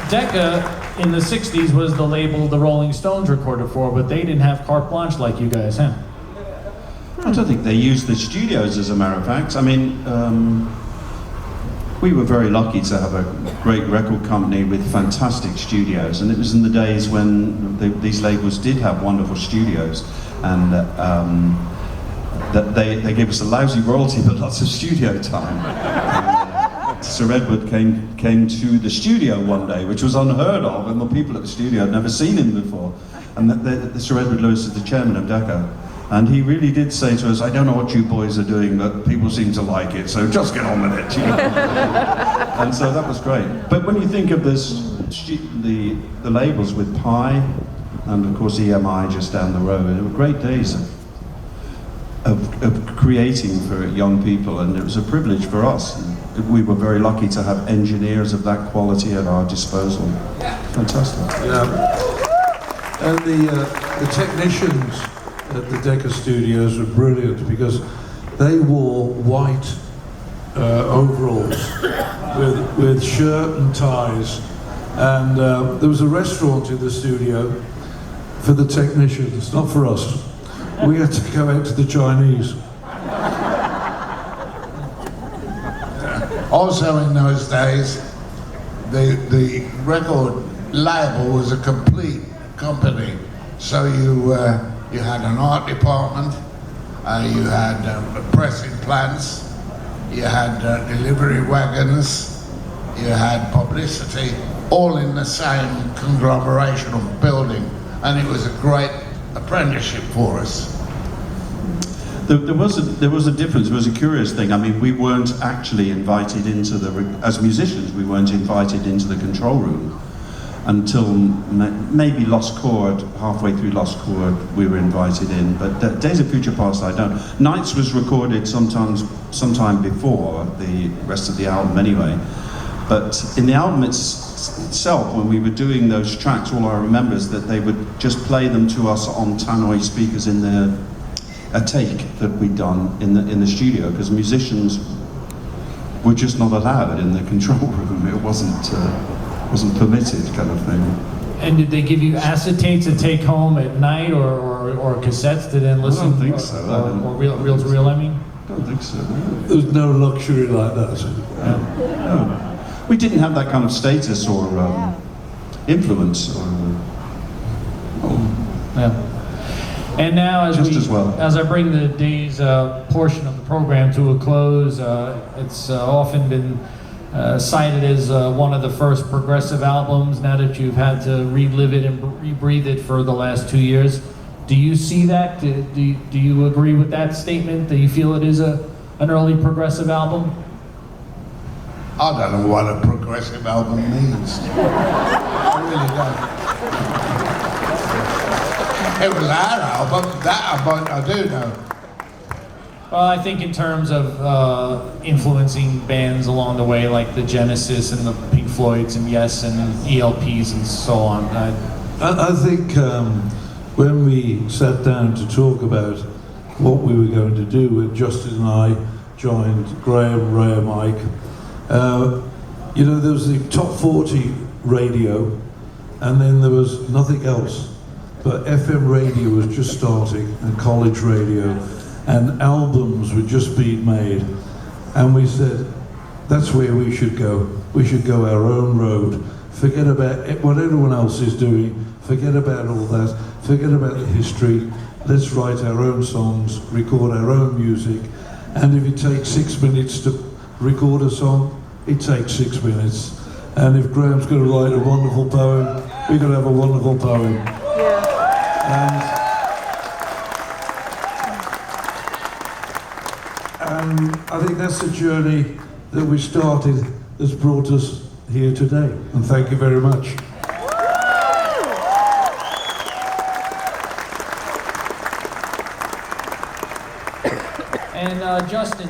Decca in the 60s was the label the Rolling Stones recorded for, but they didn't have carte blanche like you guys, huh? I don't think they used the studios, as a matter of fact. I mean, we were very lucky to have a great record company with fantastic studios, and it was in the days when these labels did have wonderful studios, and that they gave us a lousy royalty but lots of studio time. And, Sir Edward came to the studio one day, which was unheard of, and the people at the studio had never seen him before. And Sir Edward Lewis is the chairman of Decca. And he really did say to us, I don't know what you boys are doing, but people seem to like it, so just get on with it. You know? And so that was great. But when you think of this, the labels with Pi, and of course EMI just down the road, they were great days of creating for young people, and it was a privilege for us. We were very lucky to have engineers of that quality at our disposal. Fantastic. Yeah. And the technicians at the Decca Studios were brilliant because they wore white overalls with shirt and ties, and there was a restaurant in the studio for the technicians, not for us. We had to go out to the Chinese. Also in those days, the record label was a complete company. So you had an art department, you had pressing plants, you had delivery wagons, you had publicity, all in the same conglomeration of building, and it was a great apprenticeship for us. There was a difference. It was a curious thing. I mean, we weren't actually invited into as musicians, we weren't invited into the control room until maybe Lost Chord, halfway through Lost Chord, we were invited in. But Days of Future Past, I don't. Nights was recorded sometime before the rest of the album anyway. But in the album itself, when we were doing those tracks, all I remember is that they would just play them to us on tannoy speakers in a take that we'd done in the studio, because musicians were just not allowed in the control room. It wasn't permitted, kind of thing. And did they give you acetates to take home at night, or cassettes to then listen? I don't think so. Or reel to reel, I mean? I don't think so. There was no luxury like that. No. We didn't have that kind of status or influence. Yeah. And now, as I bring the day's portion of the program to a close, it's often been cited as one of the first progressive albums. Now that you've had to relive it and rebreathe it for the last 2 years, do you see that? Do you agree with that statement? Do you feel it is an early progressive album? I don't know what a progressive album means. I really don't. It was our album, that I do know. Well, I think in terms of influencing bands along the way, like the Genesis and the Pink Floyds and Yes and ELPs and so on. I think when we sat down to talk about what we were going to do, when Justin and I joined Graham, Ray and Mike, there was the top 40 radio, and then there was nothing else. But FM radio was just starting, and college radio, and albums were just being made. And we said, that's where we should go. We should go our own road. Forget about what everyone else is doing. Forget about all that. Forget about the history. Let's write our own songs, record our own music. And if it takes 6 minutes to record a song, it takes 6 minutes. And if Graham's going to write a wonderful poem, we're going to have a wonderful poem. And I think that's the journey that we started that's brought us here today. And thank you very much. And Justin,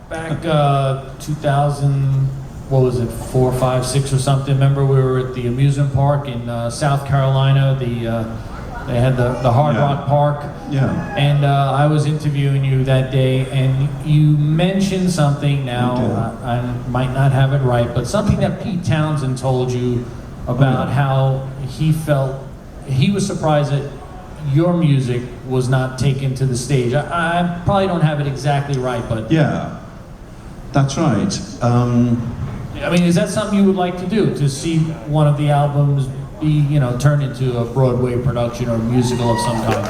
back 2000, what was it, 4, 5, 6 or something? Remember we were at the amusement park in South Carolina, They had the Hard Yeah. Rock Park. Yeah. And I was interviewing you that day, and you mentioned something. Now I might not have it right, but something that Pete Townsend told you about how he felt. He was surprised that your music was not taken to the stage. I probably don't have it exactly right, but Yeah, that's right. I mean, is that something you would like to do? To see one of the albums be, you know, turned into a Broadway production or musical of some kind?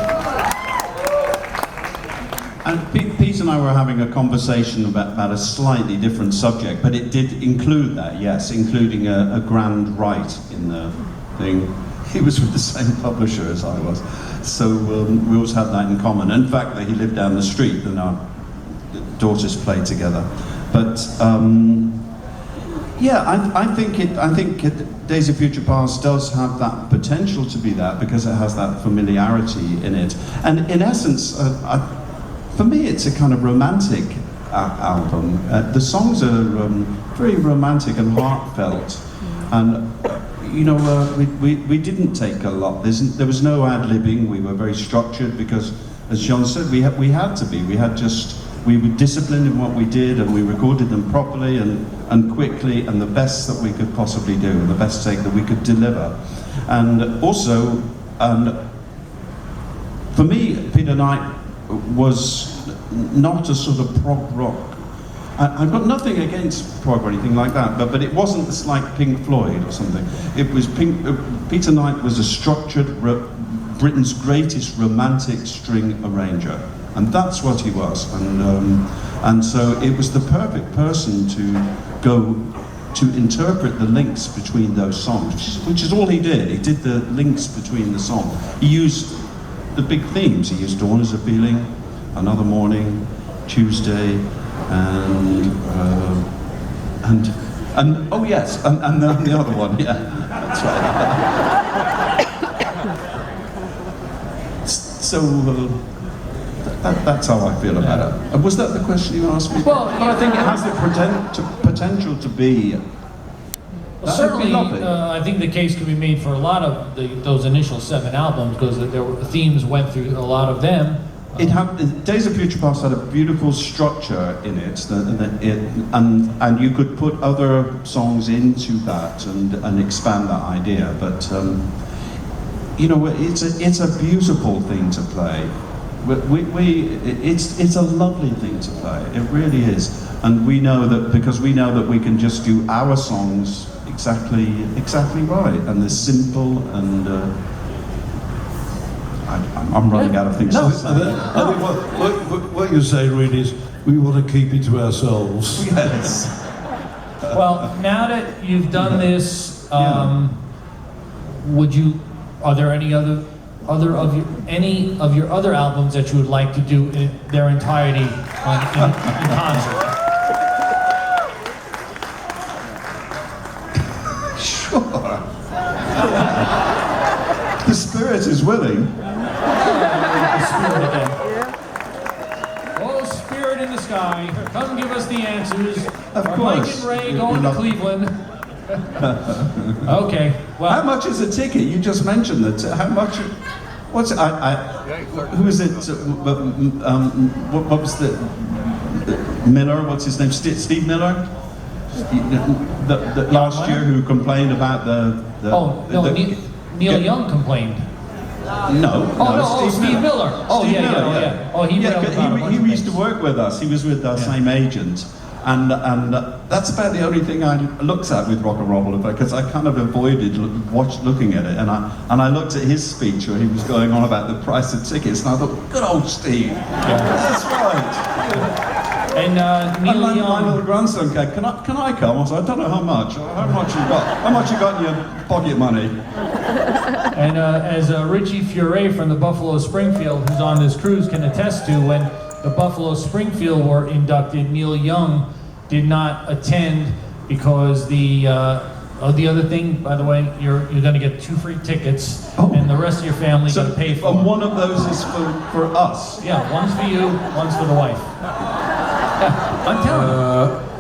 And Pete and I were having a conversation about a slightly different subject, but it did include that, yes, including a grand right in the thing. He was with the same publisher as I was, so we always had that in common. In fact, he lived down the street, and our daughters played together. But yeah, I think Days of Future Past does have that potential to be that, because it has that familiarity in it. And in essence, for me, it's a kind of romantic album. The songs are very romantic and heartfelt, and you know, we didn't take a lot. There was no ad-libbing. We were very structured because, as John said, we had to be. We were disciplined in what we did, and we recorded them properly and quickly, and the best that we could possibly do, and the best take that we could deliver. And also, for me, Peter Knight was not a sort of prog rock. I've got nothing against prog or anything like that, but it wasn't like Pink Floyd or something. It was Peter Knight was a structured, Britain's greatest romantic string arranger, and that's what he was. And so it was the perfect person to go to interpret the links between those songs, which is all he did. He did the links between the songs. He used the big themes. He used Dawn is a Feeling, Another Morning, Tuesday, and oh yes, and the other one, yeah, that's right. So that's how I feel about it. And was that the question you asked me? Well, but I think it has the potential to be. Certainly, I think the case can be made for a lot of those initial 7 albums, because themes went through a lot of them. It had Days of Future Past had a beautiful structure in it, and you could put other songs into that and expand that idea. But you know, it's a beautiful thing to play. It's a lovely thing to play. It really is, and we know that because we know that we can just do our songs exactly right, and they're simple and. I'm running out of things to say. I think what you're saying really is we want to keep it to ourselves. Yes. Well, now that you've done this, are there any of your other albums that you would like to do in their entirety in concert? Sure. The spirit is willing. The spirit again. Oh, spirit in the sky, come give us the answers. Of Are course. Mike and Ray going to Cleveland? Okay. Well, How much is a ticket? You just mentioned that. How much? What's who is it? What was the Miller? What's his name? Steve Miller. The last year who complained about the Neil Young complained. Steve Miller. Steve Miller, yeah. Oh, he used to work with us. He was with our same agent, and that's about the only thing I looked at with Rock and Roll, because I kind of avoided looking at it, and I looked at his speech where he was going on about the price of tickets, and I thought, good old Steve, that's right. And Neil my Young. little grandson came, can I come? I said, I don't know how much you got in your pocket money? And as Richie Furay from the Buffalo Springfield, who's on this cruise, can attest to, when the Buffalo Springfield were inducted, Neil Young did not attend because the other thing, by the way, you're going to get 2 free tickets, and the rest of your family got to pay for. And one of those is for us. Yeah, one's for you, one's for the wife. Yeah, I'm telling you.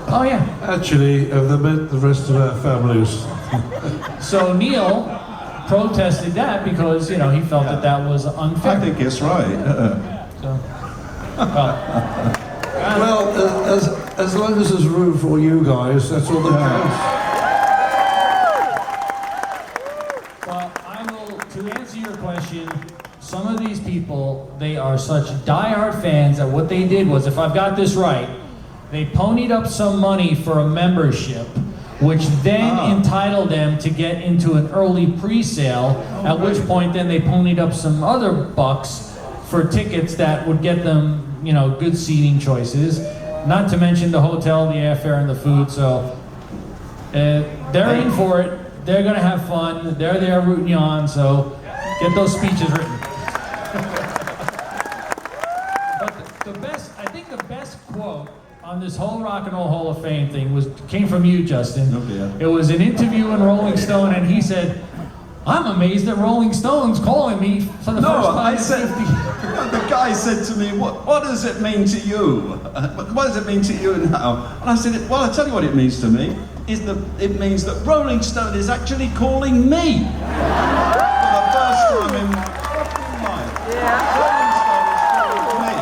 Oh yeah. Actually, have they met the rest of our families? So Neil, protested that because, you know, he felt that that was unfair. I think it's right. So, well, Well, as long as there's room for you guys, that's all that counts. well, I will, to answer your question, some of these people, they are such diehard fans that what they did was, if I've got this right, they ponied up some money for a membership, which then entitled them to get into an early pre-sale, at which point then they ponied up some other bucks for tickets that would get them, you know, good seating choices, not to mention the hotel, the airfare, and the food. So they're in for it. They're gonna have fun. They're there rooting you on. So get those speeches written. But I think the best quote on this whole Rock and Roll Hall of Fame thing came from you, Justin. Oh, yeah. It was an interview in Rolling Stone, and he said, "I'm amazed that Rolling Stone's calling me for the first time." I said, the guy said to me, what does it mean to you? What does it mean to you now? And I said, well, I'll tell you what it means to me. It means that Rolling Stone is actually calling me. For the first time in my fucking life. Rolling Stone is calling me.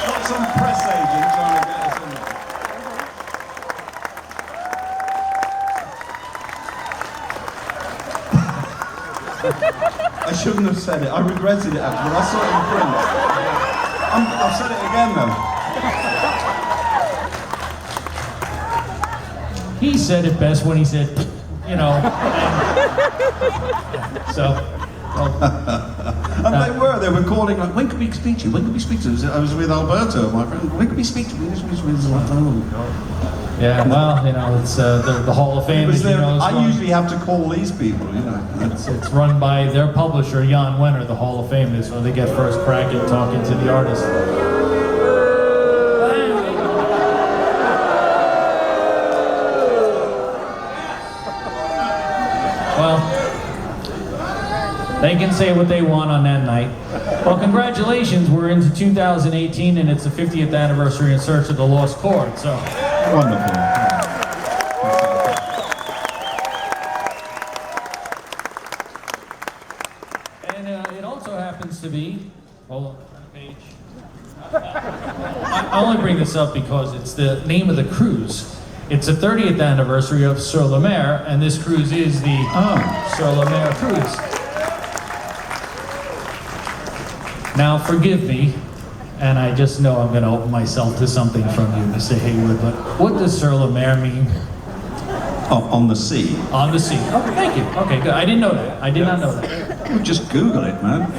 Not some press agent trying to get us in there. I shouldn't have said it. I regretted it after I saw it in print. I've said it again though. He said it best when he said, you know. So. And they were calling like, when could we speak to you? When could we speak to you? I was with Alberto, my friend. When could we speak to you? Yeah, well, you know, it's the Hall of Fame. As you know, I usually have to call these people, you know. It's run by their publisher, Jan Wenner. The Hall of Fame is where they get first crack at talking to the artist. Well, they can say what they want on that night. Well, congratulations, we're into 2018 and it's the 50th anniversary in Search of the Lost Chord, so. Wonderful. And it also happens to be, hold on, page. I only bring this up because it's the name of the cruise. It's the 30th anniversary of Sur La Mer, and this cruise is the Sur La Mer cruise. Now, forgive me, and I just know I'm going to open myself to something from you, Mr. Hayward, but what does Sur La Mer mean? Oh, on the sea. On the sea. Okay, thank you. Okay, good. I didn't know that. I did not know that. Just Google it, man.